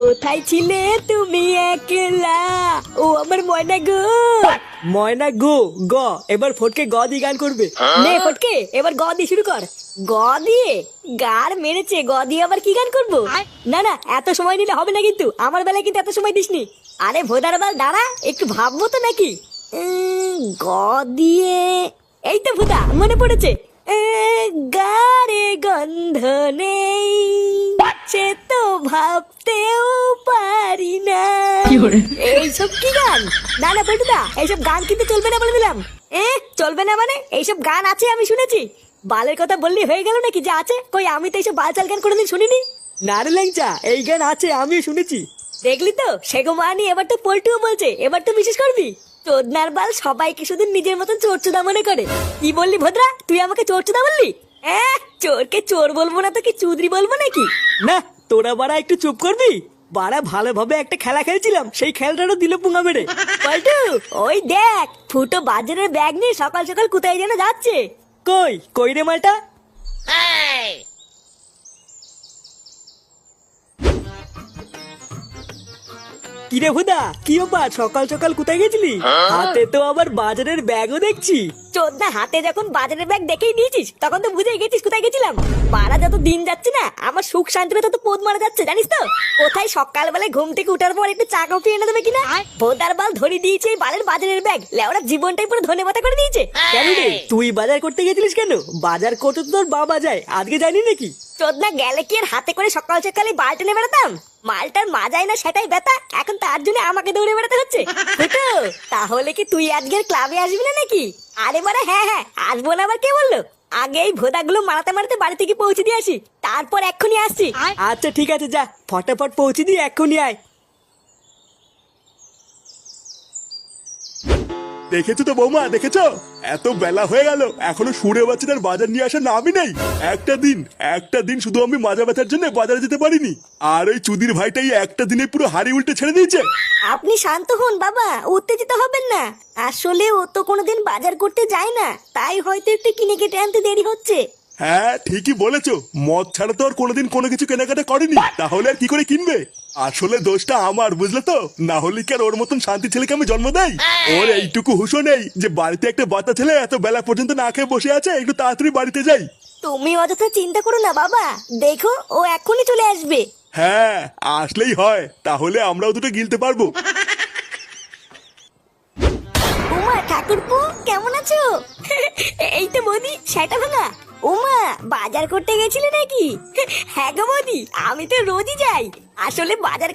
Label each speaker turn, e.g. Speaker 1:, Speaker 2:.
Speaker 1: কোথায় ছিলে তুমি একলা? ও আমার ময়না গো।
Speaker 2: ময়না গো গ এবার ফটকে গ দিয়ে গান করবে।
Speaker 1: নে ফটকে এবার গ দিয়ে শুরু কর। গ দিয়ে? গার মেরেছে, গ দিয়ে আবার কি গান করবো? না না, এত সময় নিলে হবে না, কিন্তু আমার বেলায় কিন্তু এত সময় দিসনি। আরে ভোদার বাল দাঁড়া, একটু ভাববো তো নাকি। গ দিয়ে, এই তো ভুদা মনে পড়েছে। গারে গন্ধ নেই, সে তো ভাবতেও পারি না। এইসব কি গান? না না পল্টুদা, এইসব গান কিন্তু চলবে না বলে দিলাম। চলবে না মানে? এইসব গান আছে, আমি শুনেছি। বালের কথা বললি হয়ে গেল নাকি যে আছে? কই আমি তো এইসব বালচাল গান কোনোদিন শুনিনি।
Speaker 2: না রে ল্যাংচা, এই গান আছে, আমিও শুনেছি।
Speaker 1: দেখলি তো, সেগো মানি এবার তো পল্টুও বলছে, এবার তো বিশেষ করবি। চোদনার বাল সবাইকে শুধু নিজের মতন চোরচোদা মনে করে। কি বললি ভদ্রা, তুই আমাকে চোরচোদা বললি? চোরকে চোর বলবো না তো কি চুদরি বলবো নাকি?
Speaker 2: না, তোরা বাড়া একটু চুপ করবি। বাড়া ভালোভাবে একটা খেলা খেলছিলাম, সেই খেলাটারও দিল পুঙ্গা মেরে।
Speaker 1: পল্টু, ওই দেখ ফুটো বাজারের ব্যাগ নিয়ে সকাল সকাল কোথায় যেন যাচ্ছে।
Speaker 2: কই কই রে মালটা? কিরে হুদা, কি ব্যাপার? সকাল সকাল কোথায় গেছিলি? হাতে তো আবার বাজারের ব্যাগও দেখছি।
Speaker 1: চোদ্দা হাতে যখন বাজারের ব্যাগ দেখেই নিয়েছিস, তখন তো বুঝে গেছিস কোথায় গেছিলাম। মারা যত দিন যাচ্ছে না, আমার সুখ শান্তিতে তত পোদ মারা যাচ্ছে, জানিস তো? কোথায় সকালবেলায় ঘুম থেকে উঠার পর একটু চা কফি এনে দেবে কিনা, ভোদার বাল ধরে দিয়েছে এই বালের বাজারের ব্যাগ। লেওরা জীবনটাই পুরো ধনে পাতা করে দিয়েছে।
Speaker 2: কেন রে, তুই বাজার করতে গেছিলিস কেন? বাজার করতে তো তোর বাবা যায়, আজকে জানি নাকি?
Speaker 1: চোদ্দা গেলে কি আর হাতে করে সকাল সকালে বাল টেনে বেড়াতাম? মালটার মাজায় না সেটাই ব্যথা, এখন তার জন্য আমাকে দৌড়ে বেড়াতে হচ্ছে। ফুটো, তাহলে কি তুই আজকের ক্লাবে আসবি না নাকি? আরে বারে হ্যাঁ হ্যাঁ আসবো না, আবার কে বললো? আগে এই ভোদাগুলো মারাতে মারাতে বাড়ি থেকে পৌঁছে দিয়ে আসি, তারপর এক্ষুনি আসছি।
Speaker 2: আচ্ছা ঠিক আছে, যা ফটাফট পৌঁছে দিয়ে এক্ষুনি আয়।
Speaker 3: দেখেছো তো বৌমা, দেখেছো? এত বেলা হয়ে গেল, এখনো সুরে বাচ্চাটার বাজার নিয়ে আসার নামই নেই। একটা দিন শুধু আমি মাজা ব্যথার জন্য বাজারে যেতে পারিনি, আর ওই চুদির ভাইটাই একটা দিনে পুরো হাড়ি উল্টে ছেড়ে দিয়েছে।
Speaker 1: আপনি শান্ত হন বাবা, উত্তেজিত হবেন না। আসলে ও তো কোনোদিন বাজার করতে যায় না, তাই হয়তো একটু কিনে কেটে আনতে দেরি হচ্ছে।
Speaker 3: হ্যাঁ ঠিকই বলেছো, মদ ছাড়া তো আর কোনোদিন কোনো কিছু কেনাকাটা করেনি, তাহলে আর কি করে কিনবে? আসলে দোষটা আমার, বুঝলে তো? না হলে কি আর ওর মতন শান্তি ছেলেকে আমি জন্ম দেই? ওর এইটুকু হুঁশও নেই যে বাড়িতে একটা বাচ্চা ছেলে এত বেলা পর্যন্ত না খেয়ে বসে আছে, একটু তাড়াতাড়ি বাড়িতে যাই।
Speaker 1: তুমি অযথা চিন্তা করো না বাবা, দেখো ও এখনই চলে আসবে।
Speaker 3: হ্যাঁ আসলেই হয়, তাহলে আমরাও দুটো গিলতে পারবো।
Speaker 1: উমা ঠাকুরপো, কেমন আছো? এই তো বৌদি, সেটা ভাঙা। উমা, বাজার করতে গেছিলে নাকি? হ্যাঁ গো বৌদি, আমি তো রোজই যাই। আসলে বাজার